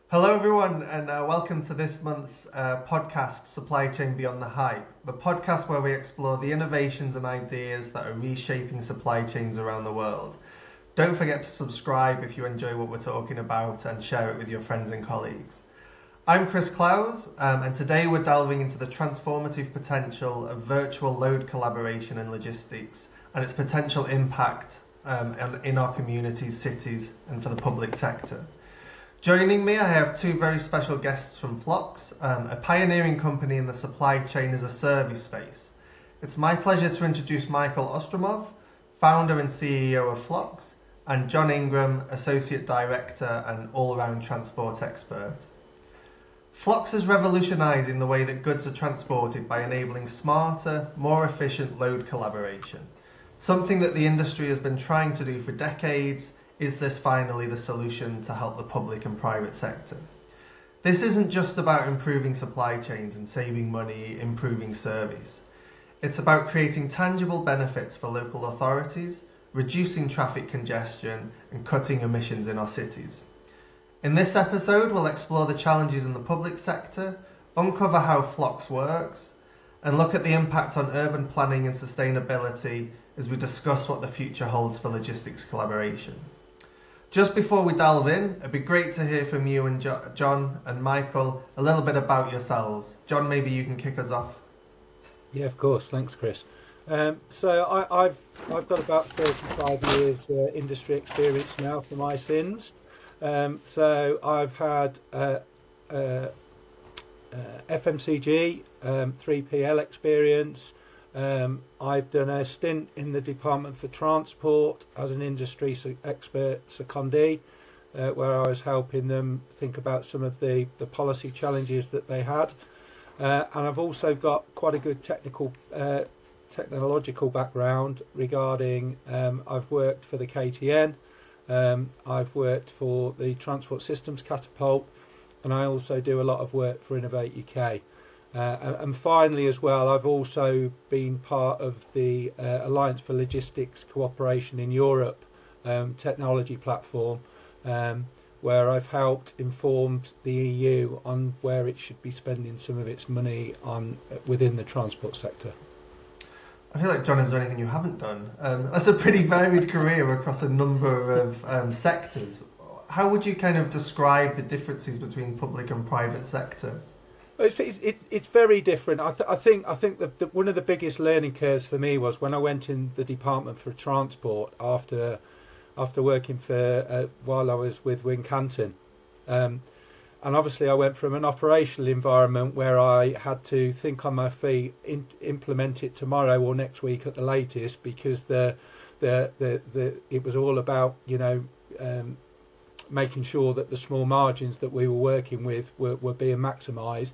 Hello, everyone, and welcome to this month's podcast, Supply Chain Beyond the Hype, the podcast where we explore the innovations and ideas that are reshaping supply chains around the world. Don't forget to subscribe if you enjoy what we're talking about and share it with your friends and colleagues. I'm Chris Clowes, and today we're delving into the transformative potential of virtual load collaboration and logistics and its potential impact in our communities, cities, and for the public sector. Joining me, I have two very special guests from FLOX, a pioneering company in the supply chain as a service space. It's my pleasure to introduce Michael Ostroumov, founder and CEO of FLOX, and John Ingram, associate director and all-round transport expert. FLOX is revolutionising the way that goods are transported by enabling smarter, more efficient load collaboration, something that the industry has been trying to do for decades. Is this finally the solution to help the public and private sector? This isn't just about improving supply chains and saving money, improving service. It's about creating tangible benefits for local authorities, reducing traffic congestion, and cutting emissions in our cities. In this episode, we'll explore the challenges in the public sector, uncover how FLOX works, and look at the impact on urban planning and sustainability as we discuss what the future holds for logistics collaboration. Just before we delve in, it'd be great to hear from you and John and Michael a little bit about yourselves. John, maybe you can kick us off. Yeah, of course. Thanks, Chris. I've got about 35 years industry experience now for my sins. I've had FMCG, 3PL experience. I've done a stint in the Department for Transport as an industry expert secondee, where I was helping them think about some of the policy challenges that they had. And I've also got quite a good technological background regarding, I've worked for the KTN, I've worked for the Transport Systems Catapult, and I also do a lot of work for Innovate UK. And finally, as well, I've also been part of the Alliance for Logistics Cooperation in Europe technology platform, where I've helped inform the EU on where it should be spending some of its money on within the transport sector. I feel like, John, is there anything you haven't done? That's a pretty varied career across a number of sectors. How would you kind of describe the differences between public and private sector? It's very different. I think that one of the biggest learning curves for me was when I went in the Department for Transport after working for while I was with Wincanton, and obviously I went from an operational environment where I had to think on my feet, implement it tomorrow or next week at the latest, because it was all about making sure that the small margins that we were working with were being maximised,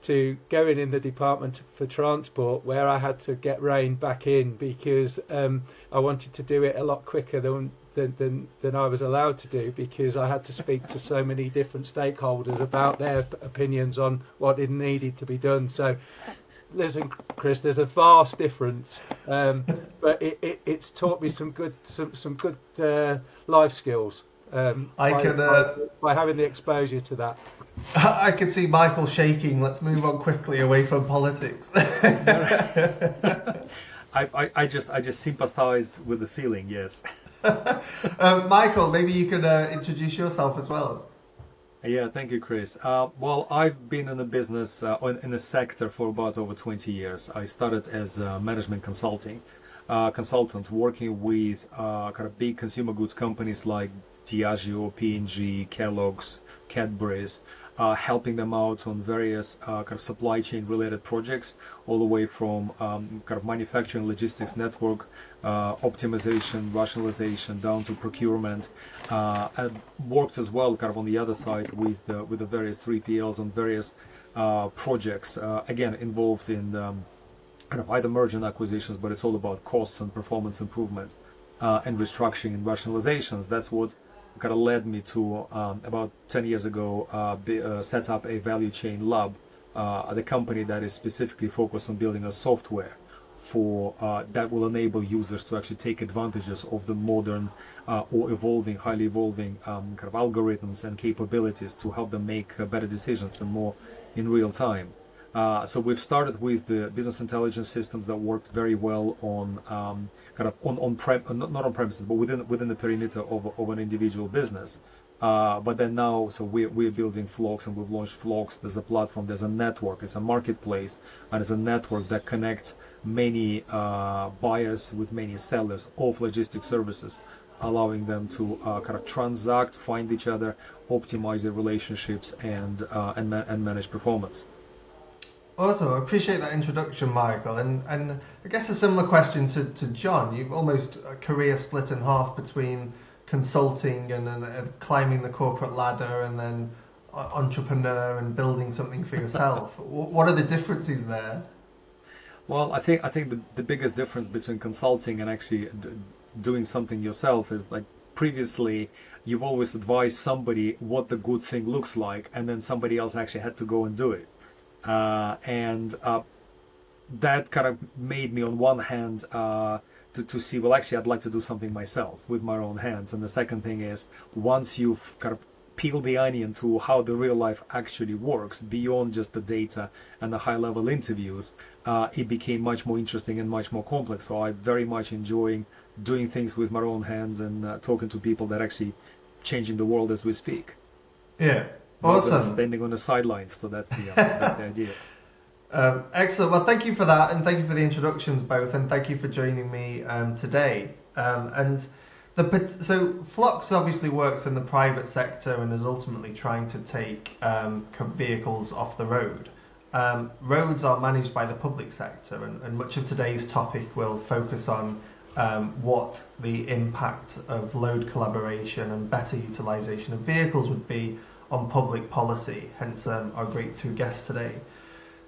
to going in the Department for Transport, where I had to get reined back in because I wanted to do it a lot quicker than I was allowed to do, because I had to speak to so many different stakeholders about their opinions on what needed to be done. So listen, Chris, there's a vast difference, but it's taught me some good life skills. By having the exposure to that. I can see Michael shaking. Let's move on quickly away from politics. I just sympathize with the feeling. Yes. Michael, maybe you could introduce yourself as well. Yeah, thank you, Chris. Well, I've been in the business in the sector for about over 20 years. I started as management consultant, working with kind of big consumer goods companies like Diageo, P&G, Kellogg's, Cadbury's, helping them out on various kind of supply chain related projects, all the way from kind of manufacturing logistics network, optimization, rationalization, down to procurement, and worked as well kind of on the other side with the various 3PLs on various projects, again involved in kind of either merger and acquisitions, but it's all about costs and performance improvement and restructuring and rationalizations. That's what kind of led me to about 10 years ago set up a value chain lab, the company that is specifically focused on building a software for that will enable users to actually take advantages of the modern or evolving, highly evolving kind of algorithms and capabilities to help them make better decisions and more in real time. So we've started with the business intelligence systems that worked very well on kind of not on premises, but within the perimeter of an individual business. But then now, so we're building FLOX, and we've launched FLOX. There's a platform, there's a network, it's a marketplace, and it's a network that connects many buyers with many sellers of logistic services, allowing them to kind of transact, find each other, optimize their relationships, and manage performance. Awesome. I appreciate that introduction, Michael. And I guess a similar question to John. You've almost a career split in half between consulting and climbing the corporate ladder, and then entrepreneur and building something for yourself. What are the differences there? Well, I think the biggest difference between consulting and actually doing something yourself is, like, previously you've always advised somebody what the good thing looks like, and then somebody else actually had to go and do it. That kind of made me, on one hand, to see, well, actually I'd like to do something myself with my own hands. And the second thing is, once you've kind of peeled the onion to how the real life actually works beyond just the data and the high level interviews, it became much more interesting and much more complex. So I very much enjoy doing things with my own hands and talking to people that are actually changing the world as we speak. Yeah. Awesome. Standing on the sidelines, so that's the idea. Excellent. Well, thank you for that, and thank you for the introductions both, and thank you for joining me today. So FLOX obviously works in the private sector and is ultimately trying to take vehicles off the road. Roads are managed by the public sector, and much of today's topic will focus on what the impact of load collaboration and better utilisation of vehicles would be on public policy, hence our great two guests today.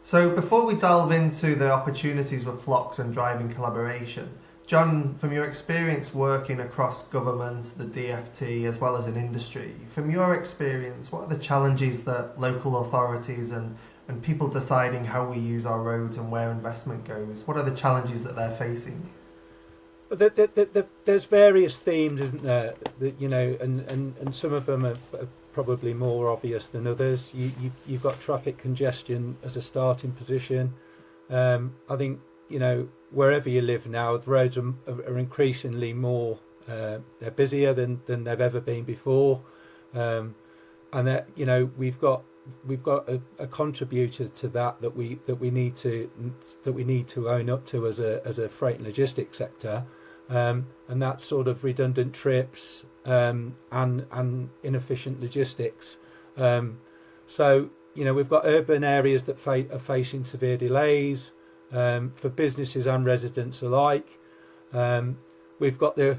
So before we delve into the opportunities with FLOX and driving collaboration, John, from your experience working across government, the DfT, as well as in industry, from your experience, what are the challenges that local authorities and people deciding how we use our roads and where investment goes, what are the challenges that they're facing? There's various themes, isn't there? That, you know, and some of them are probably more obvious than others. You've got traffic congestion as a starting position. I think, you know, wherever you live now, the roads are increasingly more. They're busier than they've ever been before, and that, you know, we've got a contributor to that we need to own up to as a freight and logistics sector, and that's sort of redundant trips and inefficient logistics. So, you know, we've got urban areas that are facing severe delays for businesses and residents alike. We've got the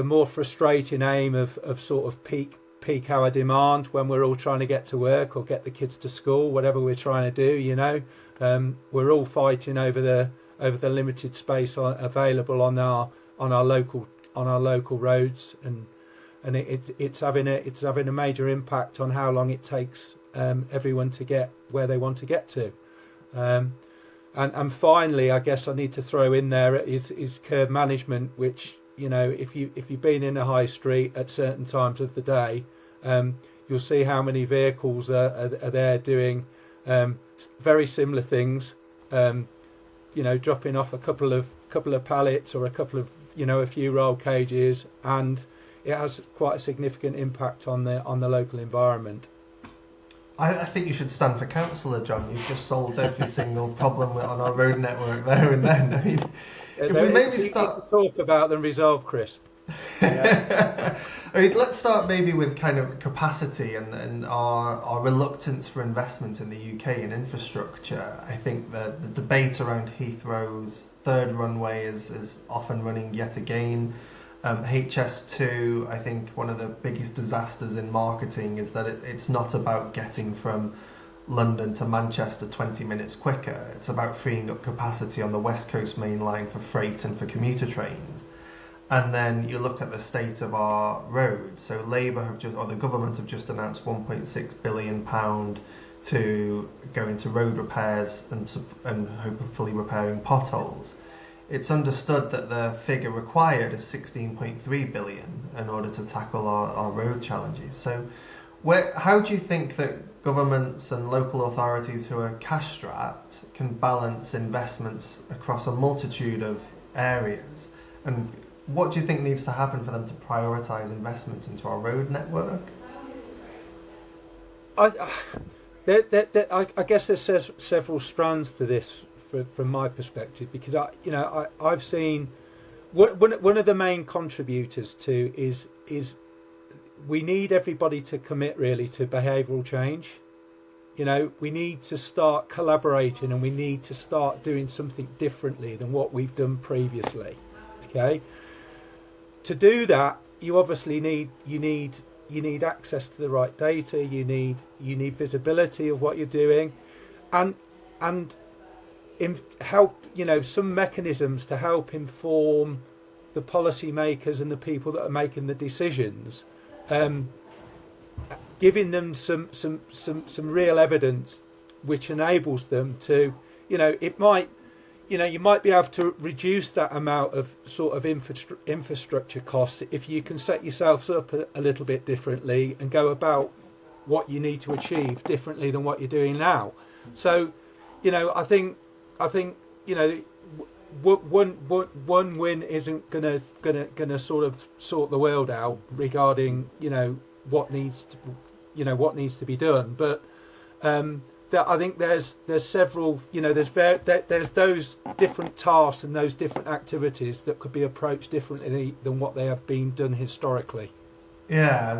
more frustrating aim of sort of peak hour demand when we're all trying to get to work or get the kids to school, whatever we're trying to do. You know, we're all fighting over the limited space available on our local roads, and it's having a major impact on how long it takes everyone to get where they want to get to. And finally, I guess I need to throw in there is curb management, which, you know, if you've been in a high street at certain times of the day, you'll see how many vehicles are there doing very similar things. You know, dropping off a couple of pallets or a few roll cages, and it has quite a significant impact on the local environment. I think you should stand for councillor, John. You've just solved every single problem on our road network there and then. I mean, if we maybe start to talk about them resolve, Chris. Yeah. I mean, let's start maybe with kind of capacity and our reluctance for investment in the UK in infrastructure. I think the debate around Heathrow's third runway is often running yet again. HS2, I think one of the biggest disasters in marketing is that it's not about getting from London to Manchester 20 minutes quicker. It's about freeing up capacity on the West Coast main line for freight and for commuter trains. And then you look at the state of our roads. So Labour the government have just announced £1.6 billion to go into road repairs and hopefully repairing potholes. It's understood that the figure required is 16.3 billion in order to tackle our road challenges. So how do you think that governments and local authorities who are cash strapped can balance investments across a multitude of areas? And what do you think needs to happen for them to prioritise investment into our road network? I guess there's several strands to this from my perspective, because I've seen one of the main contributors to is we need everybody to commit really to behavioural change. We need to start collaborating, and we need to start doing something differently than what we've done previously. Okay, to do that, you obviously need access to the right data. You need visibility of what you're doing, and help, some mechanisms to help inform the policymakers and the people that are making the decisions, giving them some real evidence which enables them to, it might, you might be able to reduce that amount of sort of infrastructure costs if you can set yourselves up a little bit differently and go about what you need to achieve differently than what you're doing now. So, I think one win isn't gonna sort the world out regarding what needs to be done, but I think there's several, there's those different tasks and those different activities that could be approached differently than what they have been done historically. Yeah,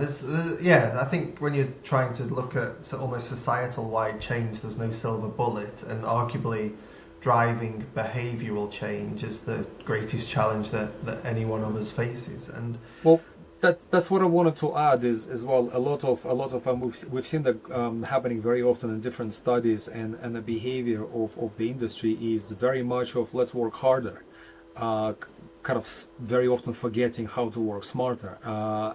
I think when you're trying to look at almost societal wide change, there's no silver bullet, and arguably driving behavioural change is the greatest challenge that any one of us faces. And that's what I wanted to add is as well. A lot of we've seen that happening very often in different studies, and the behavior of the industry is very much of let's work harder, kind of very often forgetting how to work smarter.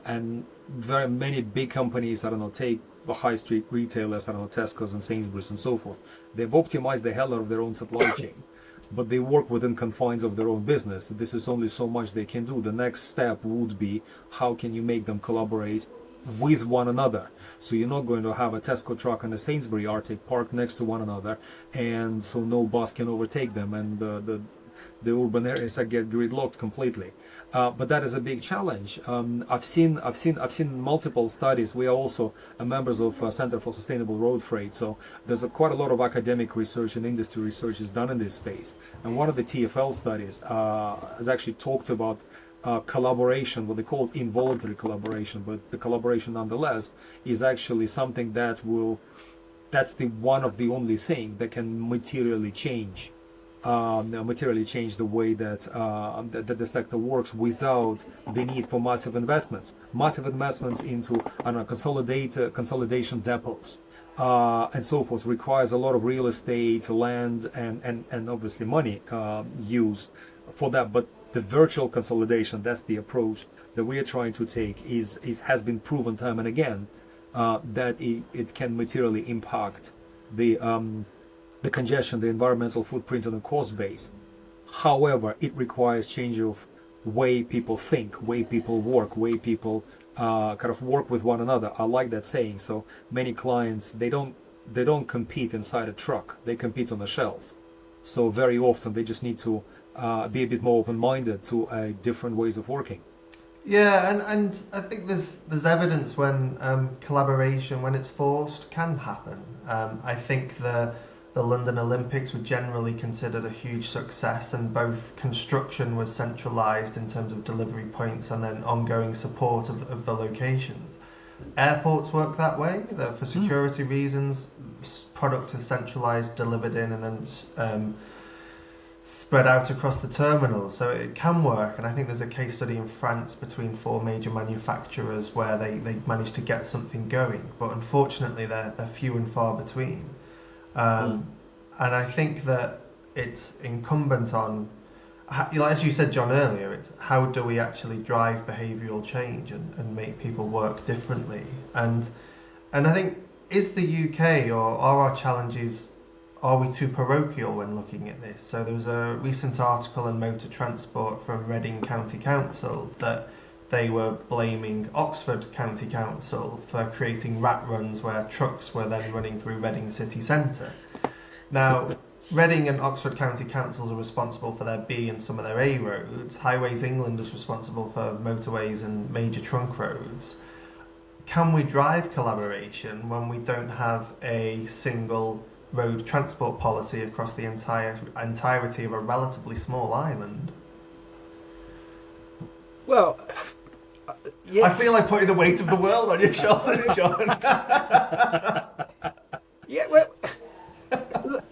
And very many big companies, I don't know, take the high street retailers, I don't know, Tesco's and Sainsbury's and so forth. They've optimized the hell out of their own supply chain, but they work within confines of their own business. This is only so much they can do. The next step would be how can you make them collaborate with one another. So you're not going to have a Tesco truck and a Sainsbury Arctic parked next to one another, and so no bus can overtake them, and the urban areas get gridlocked completely. But that is a big challenge. I've seen multiple studies. We are also members of Center for Sustainable Road Freight, so there's quite a lot of academic research and industry research is done in this space. And one of the TfL studies has actually talked about collaboration, what they call involuntary collaboration, but the collaboration nonetheless is actually something that's one of the only thing that can materially change the way that the sector works without the need for massive investments into consolidation depots and so forth requires a lot of real estate, land, and obviously money used for that. But the virtual consolidation, that's the approach that we are trying to take, has been proven time and again that it can materially impact the congestion, the environmental footprint, and the cost base. However, it requires change of way people think, way people work, way people kind of work with one another. I like that saying. So many clients, they don't compete inside a truck, they compete on the shelf. So very often they just need to be a bit more open-minded to different ways of working. Yeah, and I think there's evidence when collaboration, when it's forced, can happen. I think the London Olympics were generally considered a huge success, and both construction was centralised in terms of delivery points and then ongoing support of the locations. Airports work that way. For security reasons, product is centralised, delivered in, and then spread out across the terminals. So it can work, and I think there's a case study in France between 4 major manufacturers where they managed to get something going, but unfortunately they're few and far between. And I think that it's incumbent on, as you said, John, earlier, it's how do we actually drive behavioural change and make people work differently. And I think is the UK, or are our challenges, are we too parochial when looking at this? So there was a recent article in Motor Transport from Reading County Council that they were blaming Oxford County Council for creating rat runs where trucks were then running through Reading city centre. Now, Reading and Oxford County Councils are responsible for their B and some of their A roads. Highways England is responsible for motorways and major trunk roads. Can we drive collaboration when we don't have a single road transport policy across the entirety of a relatively small island? Well, yes. I feel like putting the weight of the world on your shoulders, John. Yeah, well,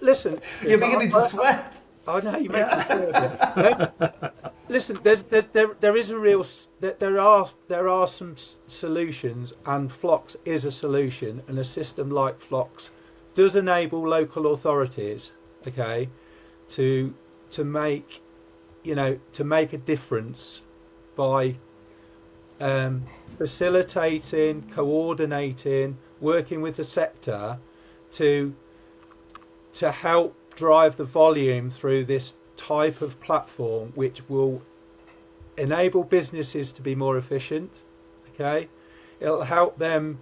listen. You're beginning to sweat. I know you make me feel. Listen, there is a real, there are some solutions, and FLOX is a solution, and a system like FLOX does enable local authorities, okay, to make, to make a difference by facilitating, coordinating, working with the sector to help drive the volume through this type of platform, which will enable businesses to be more efficient. Okay, it'll help them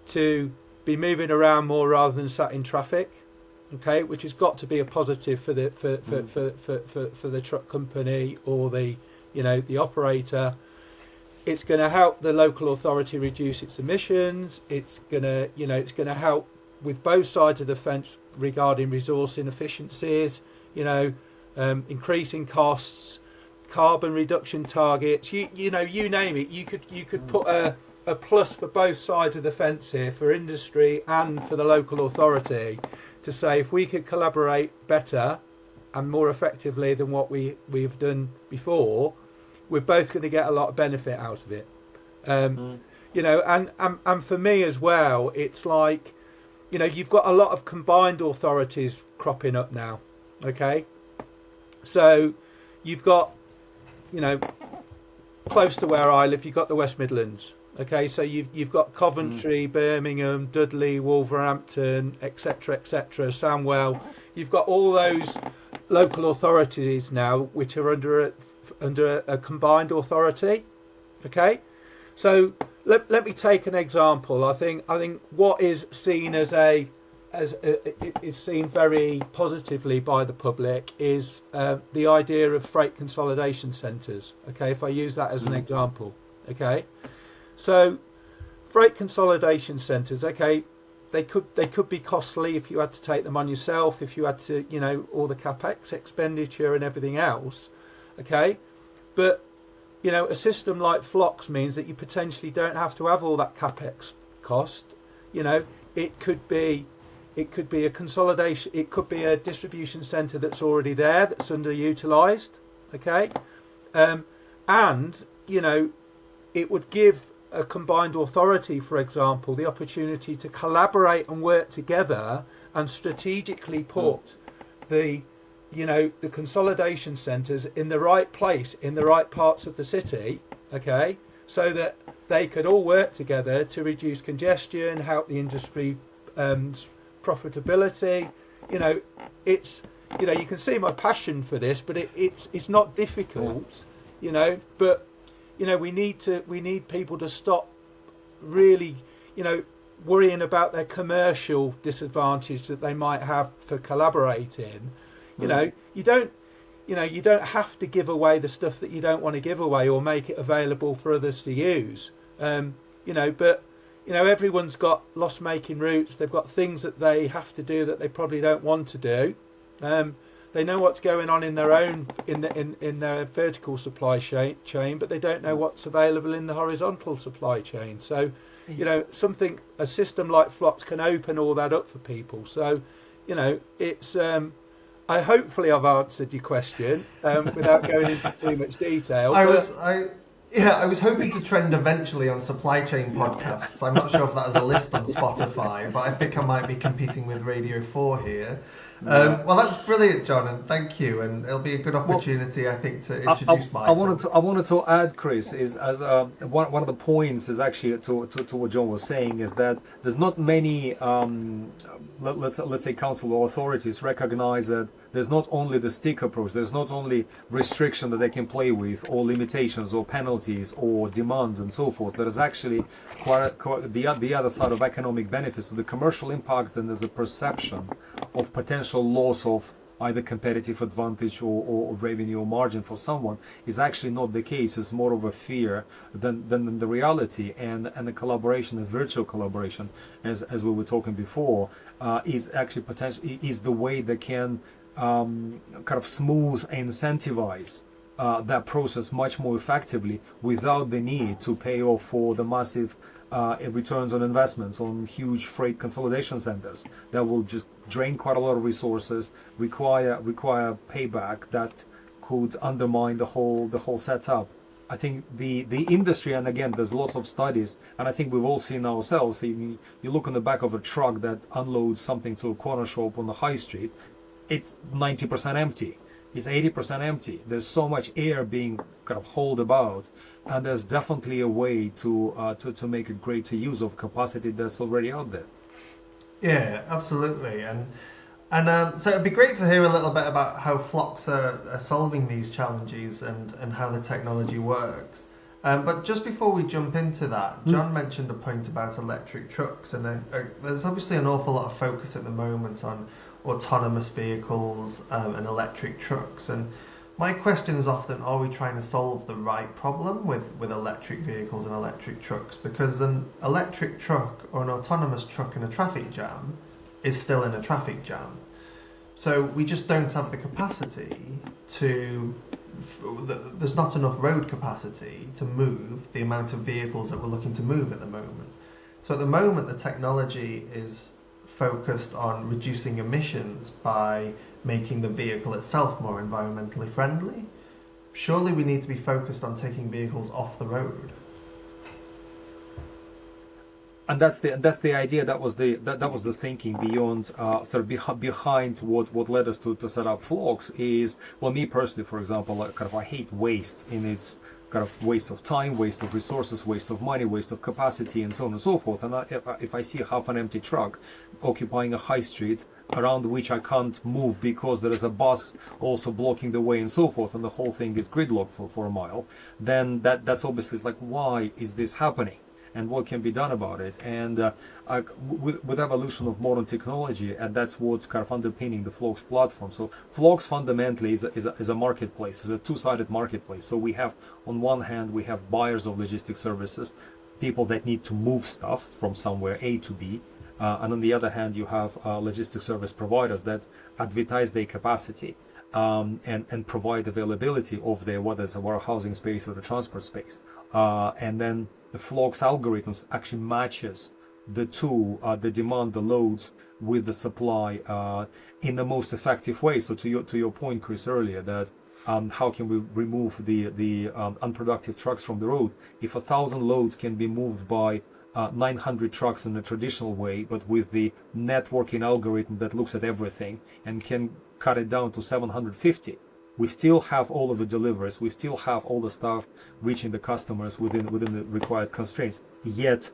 to be moving around more rather than sat in traffic. Okay, which has got to be a positive for the for the truck company or the the operator. It's going to help the local authority reduce its emissions. It's going to it's going to help with both sides of the fence regarding resource inefficiencies. Increasing costs, carbon reduction targets. You name it. You could put a plus for both sides of the fence here, for industry and for the local authority, to say if we could collaborate better and more effectively than what we've done before, we're both going to get a lot of benefit out of it. And for me as well, it's like, you've got a lot of combined authorities cropping up now. Okay, so you've got, close to where I live, you've got the West Midlands. Okay, so you've got Coventry, Birmingham, Dudley, Wolverhampton, etc., Sandwell. You've got all those local authorities now, which are under a combined authority. Okay, so let me take an example. I think what is seen is seen very positively by the public is the idea of freight consolidation centres. Okay, if I use that as an example. Okay, so freight consolidation centres. Okay, they could be costly if you had to take them on yourself, if you had to all the CapEx expenditure and everything else. Okay, but a system like FLOX means that you potentially don't have to have all that CapEx cost. It could be a consolidation. It could be a distribution centre that's already there, that's underutilised. Okay, and it would give a combined authority, for example, the opportunity to collaborate and work together and strategically put the consolidation centres in the right place, in the right parts of the city. Okay, so that they could all work together to reduce congestion, help the industry profitability. It's you can see my passion for this, but it's not difficult. But we need people to stop really worrying about their commercial disadvantage that they might have for collaborating. You don't have to give away the stuff that you don't want to give away or make it available for others to use. But everyone's got loss-making routes. They've got things that they have to do that they probably don't want to do. They know what's going on in their own in their vertical supply chain, but they don't know what's available in the horizontal supply chain. So, a system like FLOX can open all that up for people. So, it's. Hopefully I've answered your question without going into too much detail. I was hoping to trend eventually on supply chain podcasts. I'm not sure if that has a list on Spotify, but I think I might be competing with Radio 4 here. Well, that's brilliant, John, and thank you. And it'll be a good Well, opportunity, I think, to I, I, introduce I wanted Michael. to I wanted to add, Chris, is as one of the points is actually to what John was saying is that there's not many let's say council or authorities recognize that there's not only the stick approach, there's not only restriction that they can play with or limitations or penalties or demands and so forth. There is actually quite the other side of economic benefits, so the commercial impact, and there's a perception of potential loss of either competitive advantage or revenue or margin for someone is actually not the case. It's more of a fear than the reality, and the collaboration, the virtual collaboration, as we were talking before, is actually potentially is the way that can kind of smooth and incentivize that process much more effectively without the need to pay off for the massive returns on investments on huge freight consolidation centers that will just drain quite a lot of resources, require payback that could undermine the whole setup. I think the industry, and again, there's lots of studies, and I think we've all seen ourselves. You look on the back of a truck that unloads something to a corner shop on the high street, it's 90% empty. It's 80% empty. There's so much air being kind of hauled about, and there's definitely a way to make a greater use of capacity that's already out there. Yeah, absolutely. And so it'd be great to hear a little bit about how FLOX are solving these challenges and how the technology works. But just before we jump into that, John mentioned a point about electric trucks, and there's obviously an awful lot of focus at the moment on autonomous vehicles and electric trucks. And my question is often, are we trying to solve the right problem with electric vehicles and electric trucks? Because an electric truck or an autonomous truck in a traffic jam is still in a traffic jam. So we just don't have the capacity there's not enough road capacity to move the amount of vehicles that we're looking to move at the moment. So at the moment, the technology is focused on reducing emissions by making the vehicle itself more environmentally friendly. Surely we need to be focused on taking vehicles off the road. And that's the idea. That was the thinking beyond behind what led us to set up FLOX. Is, well, me personally, for example, I hate waste in its kind of waste of time, waste of resources, waste of money, waste of capacity, and so on and so forth. And if I see half an empty truck occupying a high street around which I can't move because there is a bus also blocking the way and so forth, and the whole thing is gridlocked for a mile, then that's obviously like, why is this happening? And what can be done about it? And with evolution of modern technology, and that's what's kind of underpinning the FLOX platform. So FLOX fundamentally is a marketplace, is a two-sided marketplace. So we have, on one hand, we have buyers of logistics services, people that need to move stuff from somewhere A to B. And on the other hand, you have logistics service providers that advertise their capacity and provide availability of their, whether it's a warehousing space or the transport space. And then the FLOX algorithms actually matches the two, the demand, the loads with the supply in the most effective way. So to your point, Chris, earlier, that how can we remove the unproductive trucks from the road? If 1,000 loads can be moved by 900 trucks in the traditional way, but with the networking algorithm that looks at everything and can cut it down to 750, we still have all of the deliveries, we still have all the stuff reaching the customers within the required constraints, yet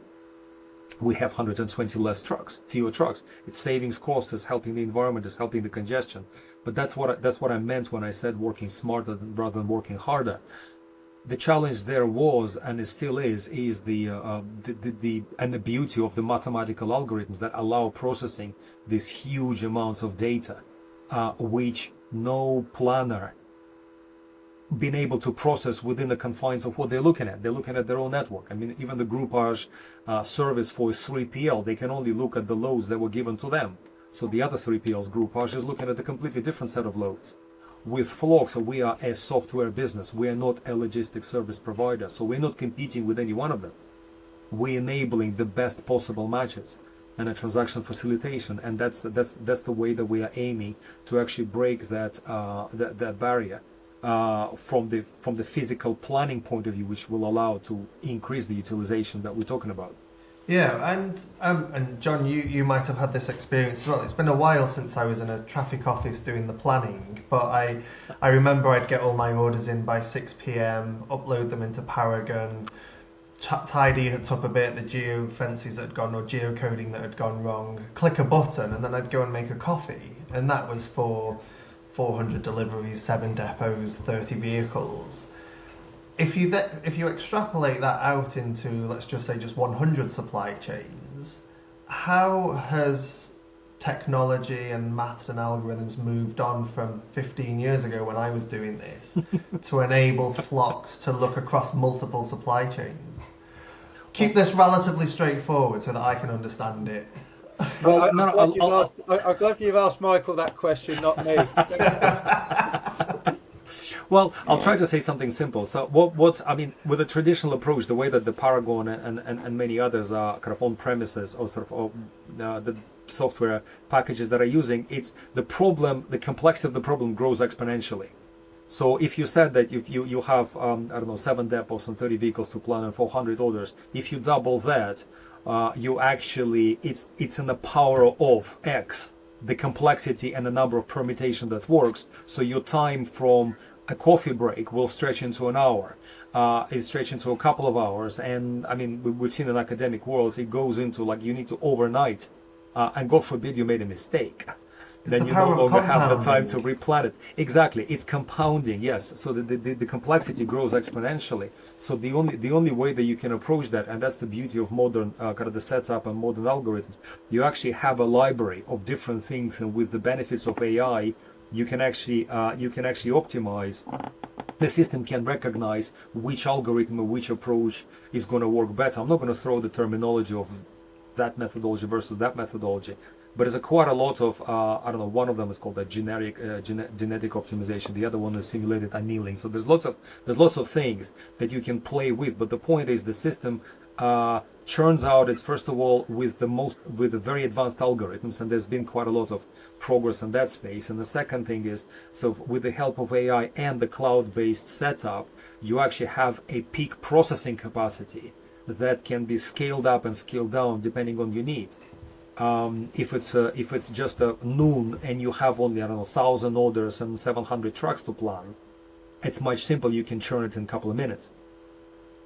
we have 120 less trucks, fewer trucks. It's savings cost, it's helping the environment, it's helping the congestion. But that's what I meant when I said working smarter rather than working harder. The challenge there was, and it still is the beauty of the mathematical algorithms that allow processing these huge amounts of data, which no planner been able to process within the confines of what they're looking at. They're looking at their own network. I mean, even the groupage service for 3PL, they can only look at the loads that were given to them. So the other 3PL's groupage is looking at a completely different set of loads. With FLOX, we are a software business. We are not a logistics service provider. So we're not competing with any one of them. We're enabling the best possible matches and a transaction facilitation, and that's the way that we are aiming to actually break that barrier from the physical planning point of view, which will allow to increase the utilization that we're talking about. Yeah, and John, you might have had this experience as well. It's been a while since I was in a traffic office doing the planning, but I remember I'd get all my orders in by 6 p.m., upload them into Paragon, tidy it up a bit, the geo fences that had gone or geocoding that had gone wrong, click a button, and then I'd go and make a coffee, and that was for 400 deliveries, 7 depots, 30 vehicles. If you extrapolate that out into, let's just say, just 100 supply chains, how has technology and maths and algorithms moved on from 15 years ago when I was doing this to enable FLOX to look across multiple supply chains? Keep this relatively straightforward so that I can understand it. Well, I'm glad you've asked Michael that question, not me. Well, I'll try to say something simple. So what's I mean, with the traditional approach, the way that the Paragon and many others are kind of on premises or sort of the software packages that are using, it's the complexity of the problem grows exponentially. So if you said that if you have, I don't know, 7 depots and 30 vehicles to plan and 400 orders, if you double that, you actually, it's in the power of X, the complexity and the number of permutation that works. So your time from a coffee break will stretch into an hour. It stretch into a couple of hours. And I mean, we've seen in academic worlds, it goes into like you need to overnight, and God forbid you made a mistake. Then you no longer have the time to replan it. Exactly, it's compounding. Yes, so the complexity grows exponentially. So the only way that you can approach that, and that's the beauty of modern kind of the setup and modern algorithms, you actually have a library of different things, and with the benefits of AI, you can actually optimize. The system can recognize which algorithm or which approach is going to work better. I'm not going to throw the terminology of that methodology versus that methodology, but there's quite a lot of I don't know. One of them is called a genetic optimization. The other one is simulated annealing. So there's lots of things that you can play with. But the point is, the system churns out. It's first of all with the very advanced algorithms, and there's been quite a lot of progress in that space. And the second thing is, so with the help of AI and the cloud-based setup, you actually have a peak processing capacity that can be scaled up and scaled down depending on your need. If it's just a noon and you have only, I don't know, 1,000 orders and 700 trucks to plan, it's much simpler. You can churn it in a couple of minutes.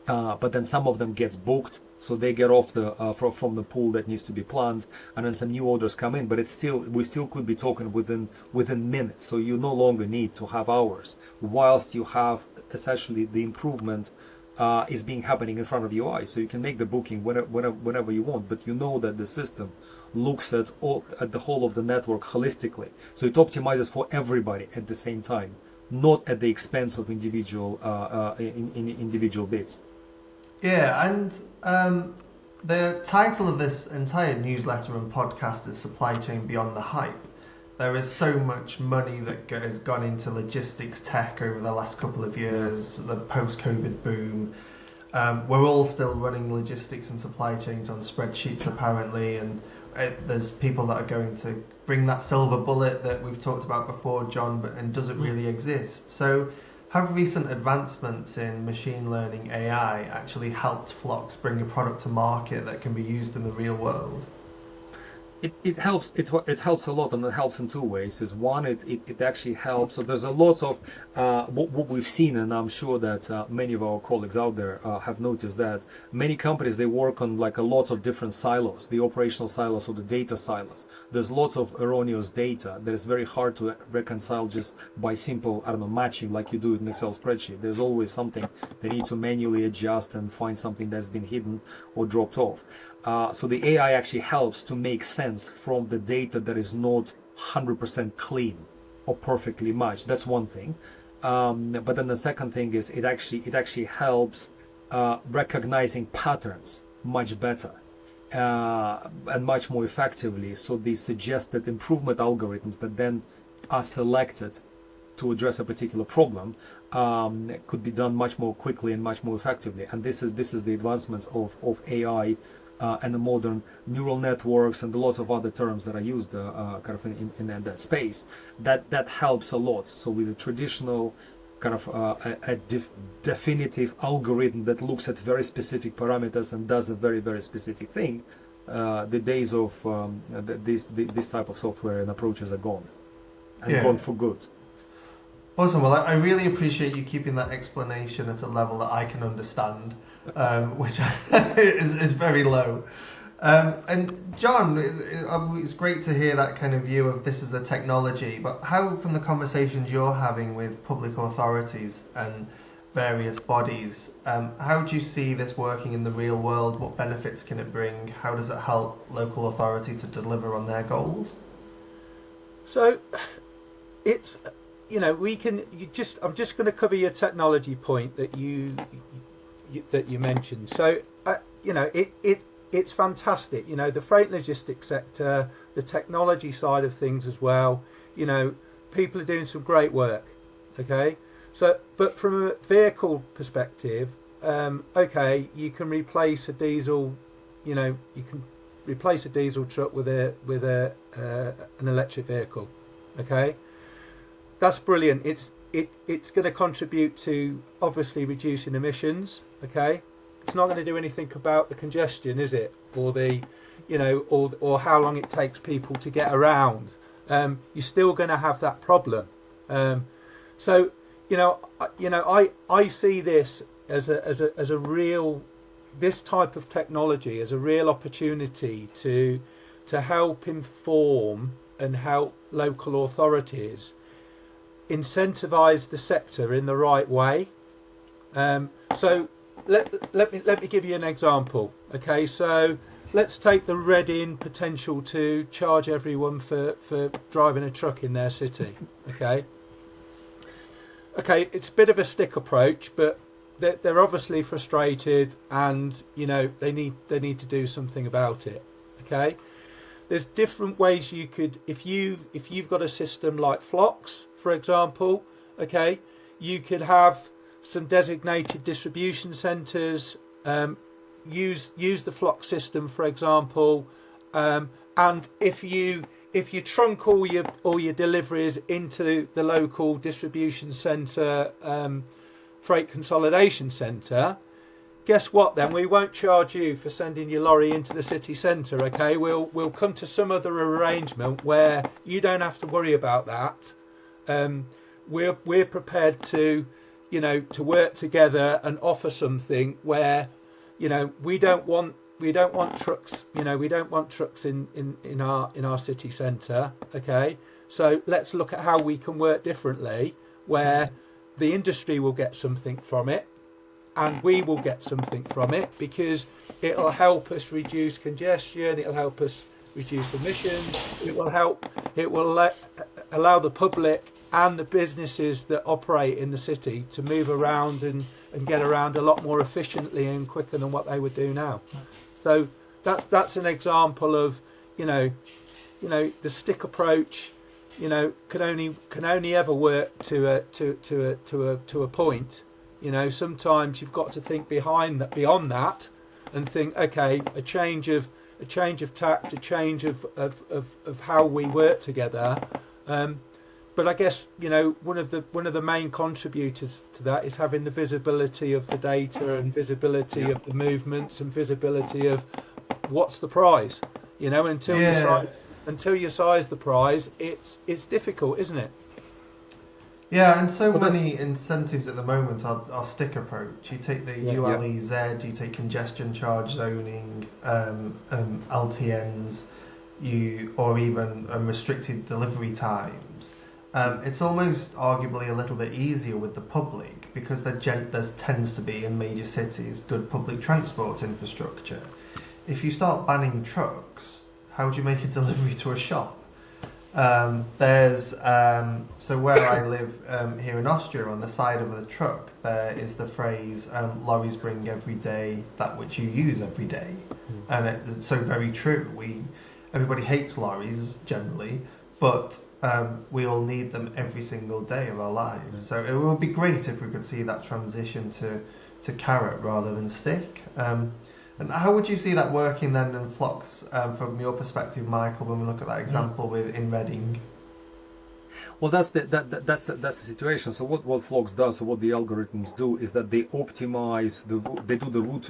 But then some of them gets booked, so they get off the from the pool that needs to be planned, and then some new orders come in. But we still could be talking within minutes. So you no longer need to have hours, whilst you have essentially the improvement is being happening in front of your eyes. So you can make the booking whenever you want, but you know that the system looks at the whole of the network holistically. So it optimizes for everybody at the same time, not at the expense of individual bits. Yeah, and the title of this entire newsletter and podcast is Supply Chain Beyond the Hype. There is so much money that has gone into logistics tech over the last couple of years, the post-COVID boom. We're all still running logistics and supply chains on spreadsheets apparently, and there's people that are going to bring that silver bullet that we've talked about before, John, and does it really exist? So have recent advancements in machine learning AI actually helped FLOX bring a product to market that can be used in the real world? It helps. It helps a lot, and it helps in two ways. Is one, it actually helps. So there's a lot of what we've seen, and I'm sure that many of our colleagues out there have noticed that many companies, they work on like a lot of different silos, the operational silos or the data silos. There's lots of erroneous data that is very hard to reconcile just by simple, I don't know, matching like you do in an Excel spreadsheet. There's always something they need to manually adjust and find something that's been hidden or dropped off. So the AI actually helps to make sense from the data that is not 100% clean or perfectly matched. That's one thing. But then the second thing is it actually helps recognizing patterns much better and much more effectively. So the suggested improvement algorithms that then are selected to address a particular problem could be done much more quickly and much more effectively. And this is the advancements of AI. And the modern neural networks and lots of other terms that are used kind of in that space, that helps a lot. So with the traditional kind of definitive algorithm that looks at very specific parameters and does a very, very specific thing, the days of this type of software and approaches are gone, and gone for good. Awesome. Well, I really appreciate you keeping that explanation at a level that I can understand, which is very low. And John, it's great to hear that kind of view of this as a technology, but how, from the conversations you're having with public authorities and various bodies, how do you see this working in the real world? What benefits can it bring? How does it help local authority to deliver on their goals? So it's, I'm just going to cover your technology point that you mentioned. So, it's fantastic. The freight logistics sector, the technology side of things as well. People are doing some great work. Okay, so but from a vehicle perspective, you can replace a diesel. You can replace a diesel truck with an electric vehicle. Okay, that's brilliant. It's going to contribute to obviously reducing emissions. Okay. It's not going to do anything about the congestion, is it? Or the, or how long it takes people to get around. You're still going to have that problem. So, I see this as a real, this type of technology as a real opportunity to help inform and help local authorities incentivize the sector in the right way. So. Let me give you an example. Okay, so let's take the Reading potential to charge everyone for driving a truck in their city. Okay, it's a bit of a stick approach, but they're obviously frustrated, and they need to do something about it. Okay, there's different ways you could, if you've got a system like FLOX, for example. Okay, you could have some designated distribution centres, use the FLOX system, for example, and if you trunk all your deliveries into the local distribution centre, freight consolidation centre, guess what? Then we won't charge you for sending your lorry into the city centre. Okay, we'll come to some other arrangement where you don't have to worry about that. We're prepared to work together and offer something where, we don't want trucks, we don't want trucks in our city centre. Okay, so let's look at how we can work differently, where the industry will get something from it, and we will get something from it, because it'll help us reduce congestion, it'll help us reduce emissions, it will allow the public and the businesses that operate in the city to move around and get around a lot more efficiently and quicker than what they would do now. So that's an example of the stick approach. Can only ever work to a point. Sometimes you've got to think beyond that, and think, okay, a change of tact, a change of how we work together. But I guess one of the main contributors to that is having the visibility of the data and visibility of the movements and visibility of what's the prize. Until you size the prize, it's difficult, isn't it? Yeah, and so many incentives at the moment are stick approach. You take the ULEZ, you take congestion charge zoning, LTNs, or even restricted delivery times. It's almost arguably a little bit easier with the public, because there tends to be in major cities good public transport infrastructure. If you start banning trucks, how do you make a delivery to a shop? So where I live here in Austria, on the side of the truck there is the phrase, lorries bring every day that which you use every day. And it's so very true. Everybody hates lorries generally, but we all need them every single day of our lives. So it would be great if we could see that transition to carrot rather than stick. And how would you see that working then in FLOX from your perspective, Michael, when we look at that example in Reading? Well, that's the situation. So what FLOX does, or what the algorithms do, is that they optimize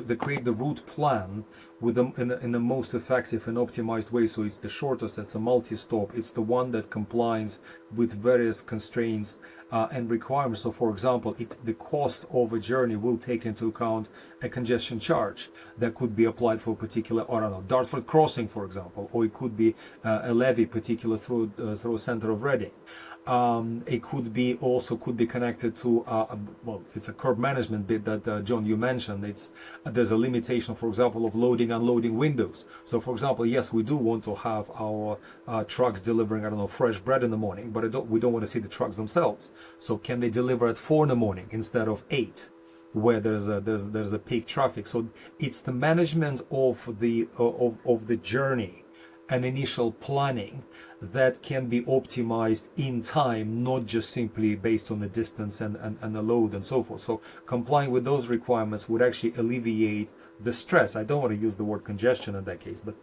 they create the route plan with them in the most effective and optimized way. So it's the shortest, it's a multi-stop, it's the one that complies with various constraints and requirements. So for example, the cost of a journey will take into account a congestion charge that could be applied for a particular, or I don't know, Dartford crossing, for example, or it could be a levy particular through a center of Reading. It could be connected to well, it's a curb management bit that John, you mentioned. There's a limitation, for example, of loading unloading windows. So for example, yes, we do want to have our trucks delivering, I don't know, fresh bread in the morning, but we don't want to see the trucks themselves. So can they deliver at 4 in the morning instead of 8, where there's a peak traffic? So it's the management of the journey and initial planning that can be optimized in time, not just simply based on the distance and the load and so forth. So complying with those requirements would actually alleviate the stress. I don't want to use the word congestion in that case, but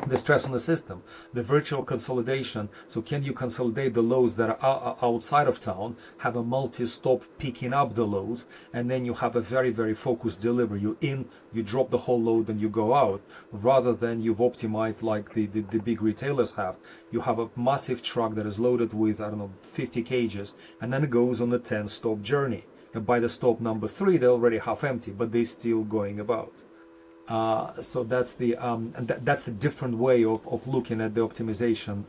the stress on the system, the virtual consolidation. So can you consolidate the loads that are outside of town, have a multi-stop picking up the loads, and then you have a very, very focused delivery. You drop the whole load and you go out, rather than you've optimized like the big retailers have. You have a massive truck that is loaded with, I don't know, 50 cages, and then it goes on a 10-stop journey. And by the stop number 3, they're already half empty, but they're still going about. So that's that's a different way of looking at the optimization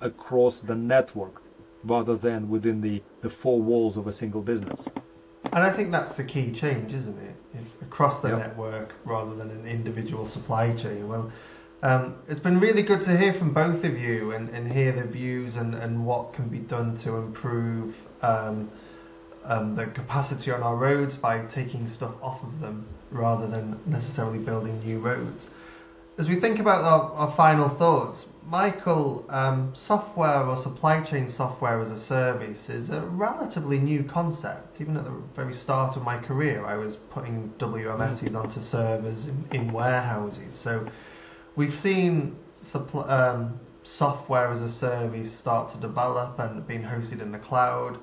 across the network, rather than within the 4 walls of a single business. And I think that's the key change, isn't it? Across the Yep. network rather than an individual supply chain. Well, it's been really good to hear from both of you and hear the views and what can be done to improve the capacity on our roads by taking stuff off of them rather than necessarily building new roads. As we think about our final thoughts, Michael, software or supply chain software as a service is a relatively new concept. Even at the very start of my career, I was putting WMSs onto servers in warehouses. So we've seen software as a service start to develop and being hosted in the cloud.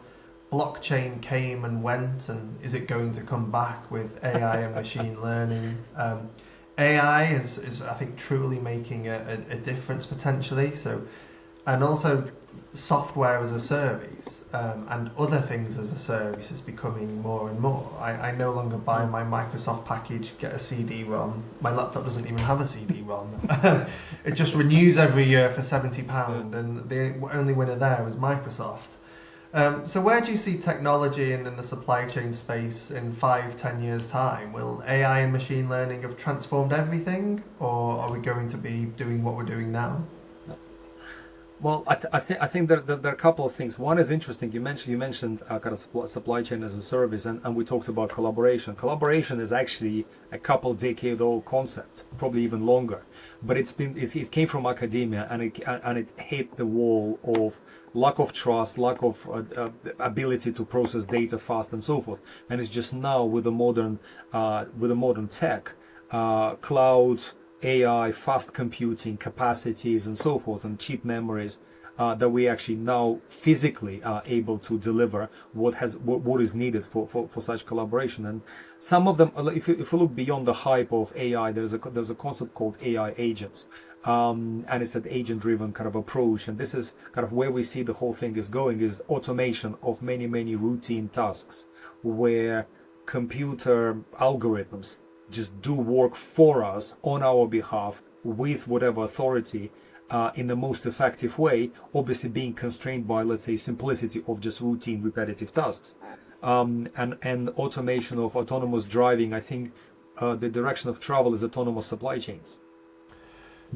Blockchain came and went, and is it going to come back with AI and machine learning? AI is I think truly making a difference potentially. So, and also software as a service and other things as a service is becoming more and more. I no longer buy my Microsoft package, get a CD-ROM. My laptop doesn't even have a CD-ROM. It just renews every year for £70, and the only winner there was Microsoft. So where do you see technology in the supply chain space in 5-10 years time? Will AI and machine learning have transformed everything, or are we going to be doing what we're doing now? Well, I think there are a couple of things. One is interesting. You mentioned kind of supply chain as a service, and we talked about collaboration. Collaboration is actually a couple decade old concept, probably even longer. But it came from academia, and it hit the wall of lack of trust, lack of ability to process data fast, and so forth. And it's just now with the modern tech, cloud, AI, fast computing capacities and so forth, and cheap memories, that we actually now physically are able to deliver what is needed for such collaboration. And some of them, if you look beyond the hype of AI, there's a concept called AI agents, and it's an agent-driven kind of approach. And this is kind of where we see the whole thing is going, is automation of many routine tasks, where computer algorithms just do work for us on our behalf with whatever authority, in the most effective way, obviously being constrained by, let's say, simplicity of just routine repetitive tasks. And automation of autonomous driving, I think the direction of travel is autonomous supply chains.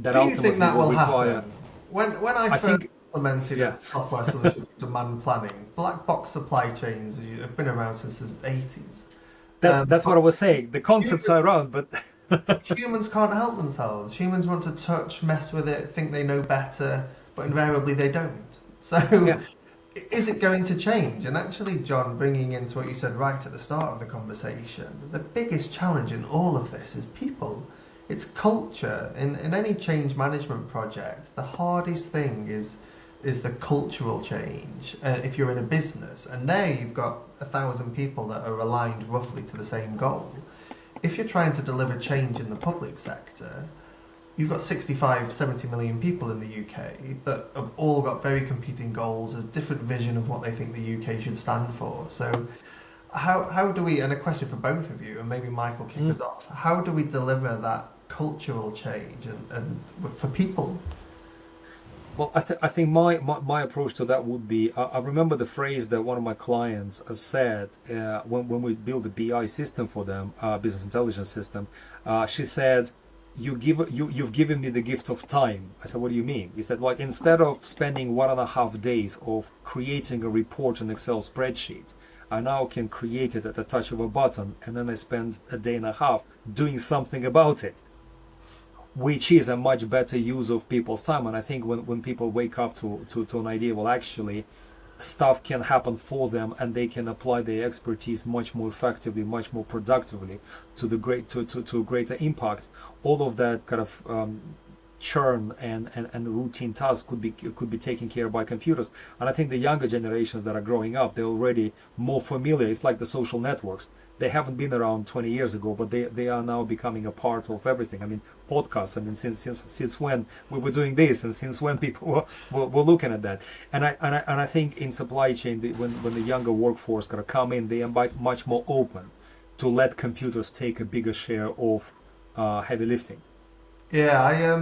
Do you think that will happen? When I first implemented yeah. a software solution for demand planning, black box supply chains have been around since the 80s. That's what I was saying. The concepts are around, but humans can't help themselves. Humans want to touch, mess with it, think they know better, but invariably they don't. So is it going to change? And actually, John, bringing into what you said right at the start of the conversation, the biggest challenge in all of this is people. It's culture. In any change management project, the hardest thing is is the cultural change. If you're in a business, and there you've got 1,000 people that are aligned roughly to the same goal. If you're trying to deliver change in the public sector, you've got 65, 70 million people in the UK that have all got very competing goals, a different vision of what they think the UK should stand for. So how do we, and a question for both of you, and maybe Michael kick us off, how do we deliver that cultural change and for people? Well, I think my approach to that would be, I remember the phrase that one of my clients said when we built the BI system for them, business intelligence system. She said, you've given me the gift of time. I said, what do you mean? He said, like, instead of spending 1.5 days of creating a report in Excel spreadsheet, I now can create it at the touch of a button, and then I spend a day and a half doing something about it, which is a much better use of people's time. And I think when people wake up to an idea, well, actually, stuff can happen for them, and they can apply their expertise much more effectively, much more productively to a greater impact. All of that kind of churn and routine tasks could be taken care of by computers. And I think the younger generations that are growing up, they're already more familiar. It's like the social networks. They haven't been around 20 years ago, but they are now becoming a part of everything. I mean, podcasts. I mean, since when we were doing this, and since when people were looking at that. And I think in supply chain, when the younger workforce gonna come in, they are much more open to let computers take a bigger share of heavy lifting. Yeah,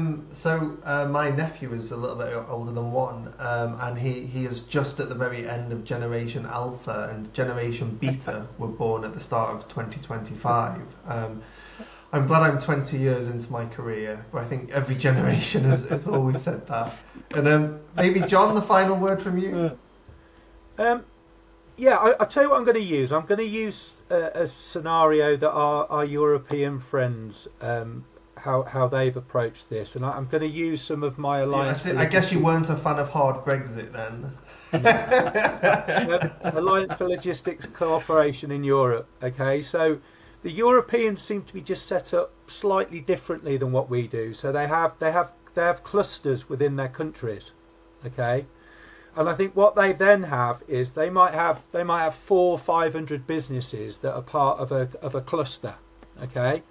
my nephew is a little bit older than one, and he is just at the very end of Generation Alpha, and Generation Beta were born at the start of 2025. I'm glad I'm 20 years into my career, but I think every generation has always said that. And maybe John, the final word from you. Yeah, I'll tell you what I'm going to use. I'm going to use a scenario that our European friends how they've approached this, and I'm going to use some of my alliance. I guess you weren't a fan of hard Brexit then. Alliance for Logistics Cooperation in Europe. Okay, so the Europeans seem to be just set up slightly differently than what we do. So they have clusters within their countries. Okay, and I think what they then have is they might have 400 or 500 businesses that are part of a cluster. Okay.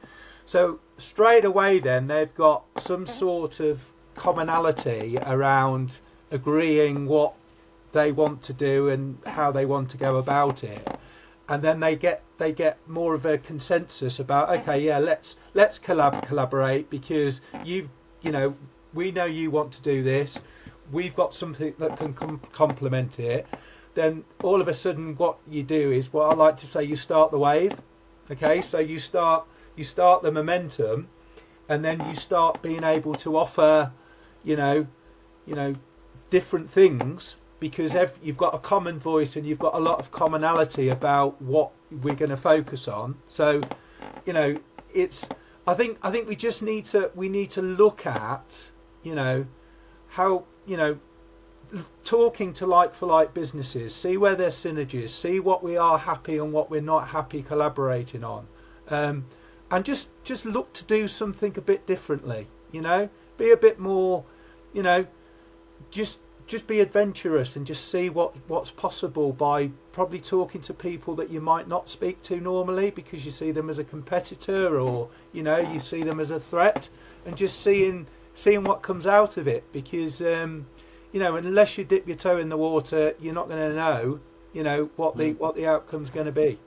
So straight away then they've got some sort of commonality around agreeing what they want to do and how they want to go about it. And then they get more of a consensus about, okay, yeah, let's collaborate, because we know you want to do this. We've got something that can complement it. Then all of a sudden what you do is what I like to say, you start the wave. Okay, so you start the momentum, and then you start being able to offer, different things, because you've got a common voice and you've got a lot of commonality about what we're going to focus on. So, I think we just need to look at, how, talking to like for like businesses, see where there's synergies, see what we are happy and what we're not happy collaborating on. And just look to do something a bit differently, be a bit more, just be adventurous and just see what's possible by probably talking to people that you might not speak to normally, because you see them as a competitor, or you see them as a threat, and just seeing what comes out of it, because unless you dip your toe in the water, you're not going to know what the outcome's going to be.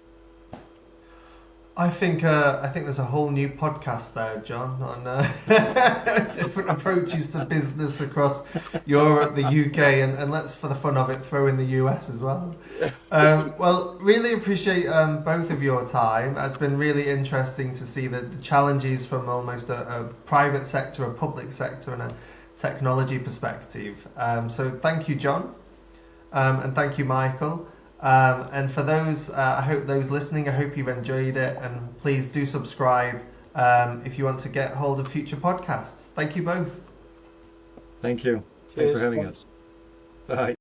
I think there's a whole new podcast there, John, on different approaches to business across Europe, the UK, and let's, for the fun of it, throw in the US as well. Well, really appreciate both of your time. It's been really interesting to see the challenges from almost a private sector, a public sector, and a technology perspective. So thank you, John, and thank you, Michael. And for those, I hope those listening, I hope you've enjoyed it, and please do subscribe if you want to get hold of future podcasts. Thank you both. Thank you. Thanks for having us. Bye.